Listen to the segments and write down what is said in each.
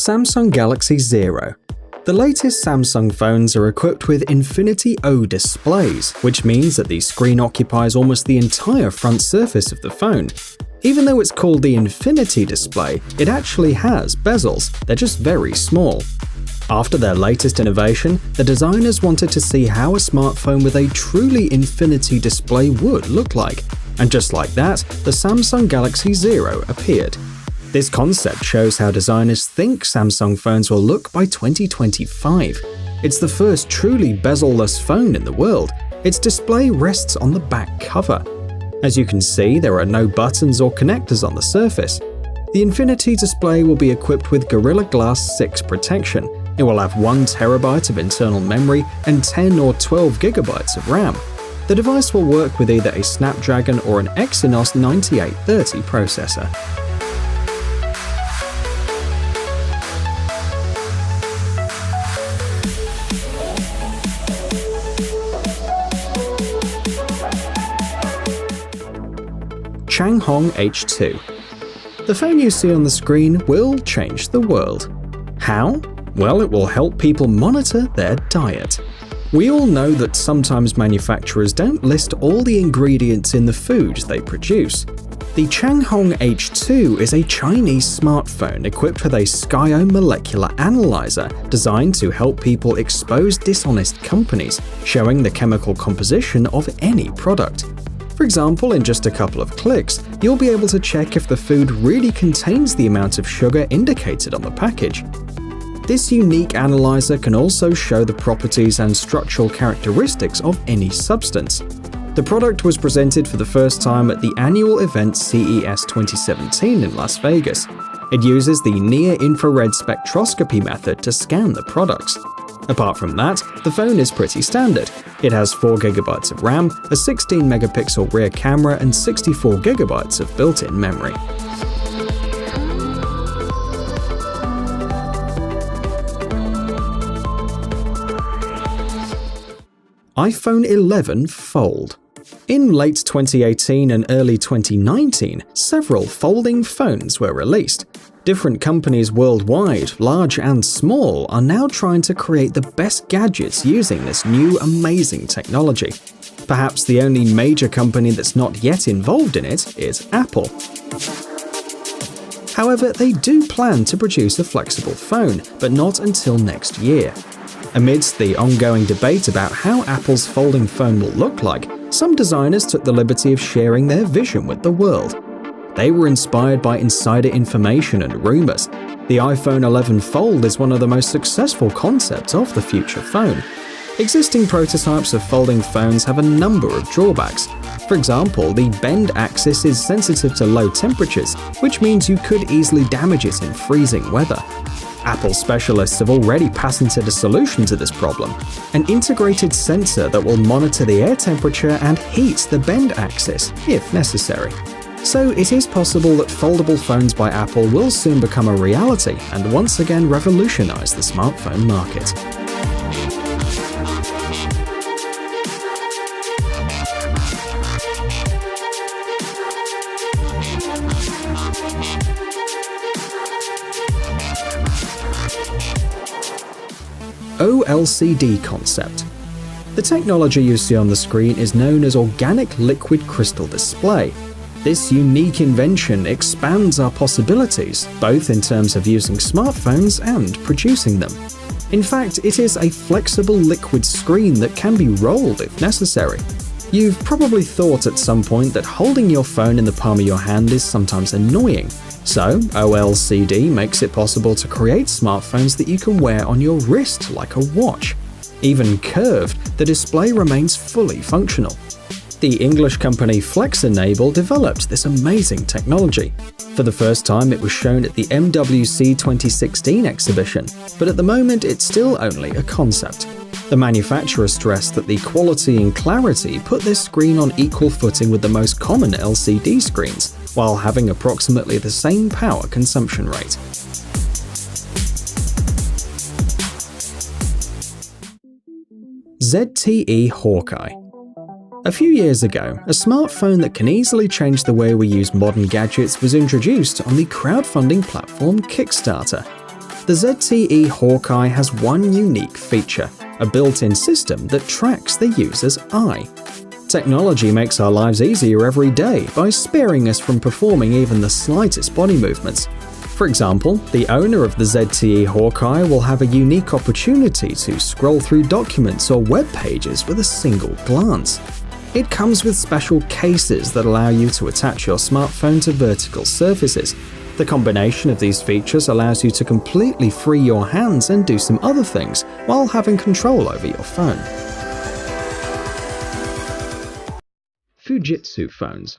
Samsung Galaxy Zero. The latest Samsung phones are equipped with Infinity O displays, which means that the screen occupies almost the entire front surface of the phone. Even though it's called the Infinity display, it actually has bezels, they're just very small. After their latest innovation, the designers wanted to see how a smartphone with a truly infinity display would look like, and just like that, the Samsung Galaxy Zero appeared. This concept shows how designers think Samsung phones will look by 2025. It's the first truly bezel-less phone in the world. Its display rests on the back cover. As you can see, there are no buttons or connectors on the surface. The Infinity display will be equipped with Gorilla Glass 6 protection. It will have 1 TB of internal memory and 10 or 12 GB of RAM. The device will work with either a Snapdragon or an Exynos 9830 processor. Changhong H2. The phone you see on the screen will change the world. How? Well, it will help people monitor their diet. We all know that sometimes manufacturers don't list all the ingredients in the food they produce. The Changhong H2 is a Chinese smartphone equipped with a Skyo molecular analyzer designed to help people expose dishonest companies, showing the chemical composition of any product. For example, in just a couple of clicks, you'll be able to check if the food really contains the amount of sugar indicated on the package. This unique analyzer can also show the properties and structural characteristics of any substance. The product was presented for the first time at the annual event CES 2017 in Las Vegas. It uses the near-infrared spectroscopy method to scan the products. Apart from that, the phone is pretty standard. It has 4 GB of RAM, a 16-megapixel rear camera, and 64 GB of built-in memory. iPhone 11 Fold. In late 2018 and early 2019, several folding phones were released. Different companies worldwide, large and small, are now trying to create the best gadgets using this new amazing technology. Perhaps the only major company that's not yet involved in it is Apple. However, they do plan to produce a flexible phone, but not until next year. Amidst the ongoing debate about how Apple's folding phone will look like, some designers took the liberty of sharing their vision with the world. They were inspired by insider information and rumors. The iPhone 11 Fold is one of the most successful concepts of the future phone. Existing prototypes of folding phones have a number of drawbacks. For example, the bend axis is sensitive to low temperatures, which means you could easily damage it in freezing weather. Apple specialists have already patented a solution to this problem, an integrated sensor that will monitor the air temperature and heat the bend axis if necessary. So it is possible that foldable phones by Apple will soon become a reality and once again revolutionize the smartphone market. OLCD concept. The technology you see on the screen is known as Organic Liquid Crystal Display. This unique invention expands our possibilities, both in terms of using smartphones and producing them. In fact, it is a flexible liquid screen that can be rolled if necessary. You've probably thought at some point that holding your phone in the palm of your hand is sometimes annoying. So, OLCD makes it possible to create smartphones that you can wear on your wrist like a watch. Even curved, the display remains fully functional. The English company FlexEnable developed this amazing technology. For the first time, it was shown at the MWC 2016 exhibition, but at the moment it's still only a concept. The manufacturer stressed that the quality and clarity put this screen on equal footing with the most common LCD screens, while having approximately the same power consumption rate. ZTE Hawkeye. A few years ago, a smartphone that can easily change the way we use modern gadgets was introduced on the crowdfunding platform Kickstarter. The ZTE Hawkeye has one unique feature, a built-in system that tracks the user's eye. Technology makes our lives easier every day by sparing us from performing even the slightest body movements. For example, the owner of the ZTE Hawkeye will have a unique opportunity to scroll through documents or web pages with a single glance. It comes with special cases that allow you to attach your smartphone to vertical surfaces. The combination of these features allows you to completely free your hands and do some other things while having control over your phone. Fujitsu phones.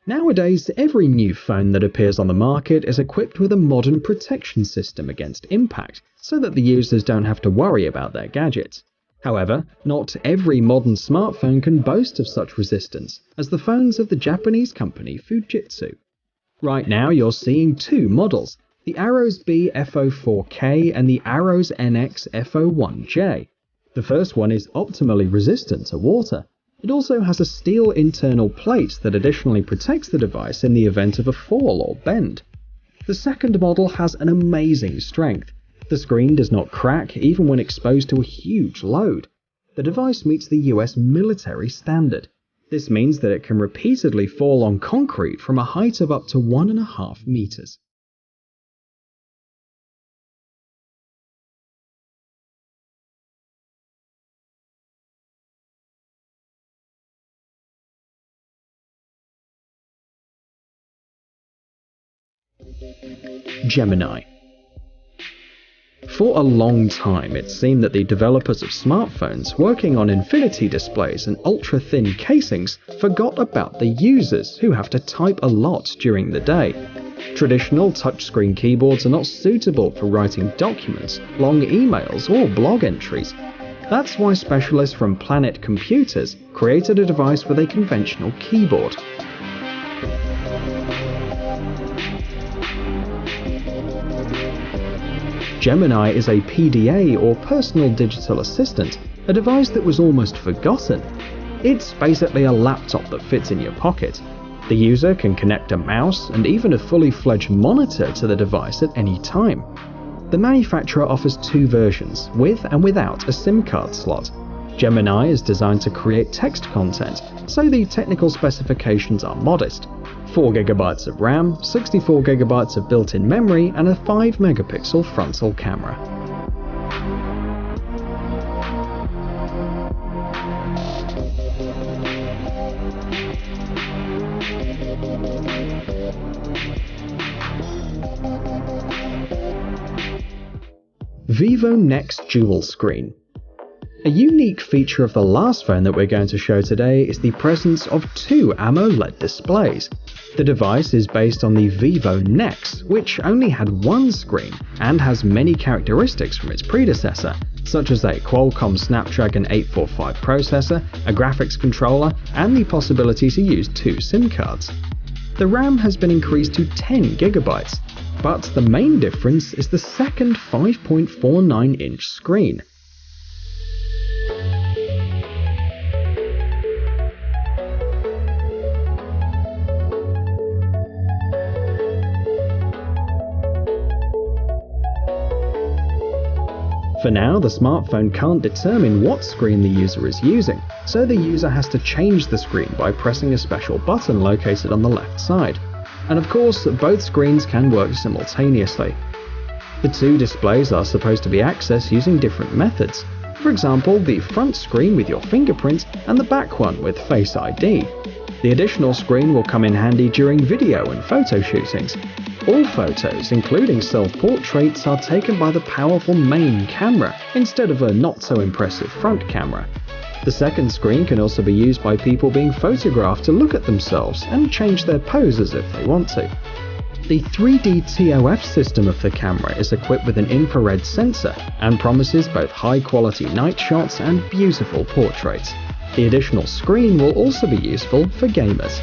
Nowadays, every new phone that appears on the market is equipped with a modern protection system against impact, so that the users don't have to worry about their gadgets. However, not every modern smartphone can boast of such resistance, as the phones of the Japanese company Fujitsu. Right now you're seeing two models, the Arrows B FO4K and the Arrows NX FO1J. The first one is optimally resistant to water. It also has a steel internal plate that additionally protects the device in the event of a fall or bend. The second model has an amazing strength. The screen does not crack even when exposed to a huge load. The device meets the US military standard. This means that it can repeatedly fall on concrete from a height of up to 1.5 meters. Gemini. For a long time, it seemed that the developers of smartphones working on infinity displays and ultra-thin casings forgot about the users who have to type a lot during the day. Traditional touchscreen keyboards are not suitable for writing documents, long emails, or blog entries. That's why specialists from Planet Computers created a device with a conventional keyboard. Gemini is a PDA or personal digital assistant, a device that was almost forgotten. It's basically a laptop that fits in your pocket. The user can connect a mouse and even a fully fledged monitor to the device at any time. The manufacturer offers two versions, with and without a SIM card slot. Gemini is designed to create text content, so the technical specifications are modest. 4GB of RAM, 64GB of built-in memory, and a 5-megapixel frontal camera. Vivo Next Dual Screen. A unique feature of the last phone that we're going to show today is the presence of two AMOLED displays. The device is based on the Vivo Nex, which only had one screen and has many characteristics from its predecessor, such as a Qualcomm Snapdragon 845 processor, a graphics controller, and the possibility to use two SIM cards. The RAM has been increased to 10GB, but the main difference is the second 5.49-inch screen. For now, the smartphone can't determine what screen the user is using, so the user has to change the screen by pressing a special button located on the left side. And of course, both screens can work simultaneously. The two displays are supposed to be accessed using different methods. For example, the front screen with your fingerprint and the back one with Face ID. The additional screen will come in handy during video and photo shootings. All photos, including self-portraits, are taken by the powerful main camera instead of a not-so-impressive front camera. The second screen can also be used by people being photographed to look at themselves and change their poses if they want to. The 3D TOF system of the camera is equipped with an infrared sensor and promises both high-quality night shots and beautiful portraits. The additional screen will also be useful for gamers.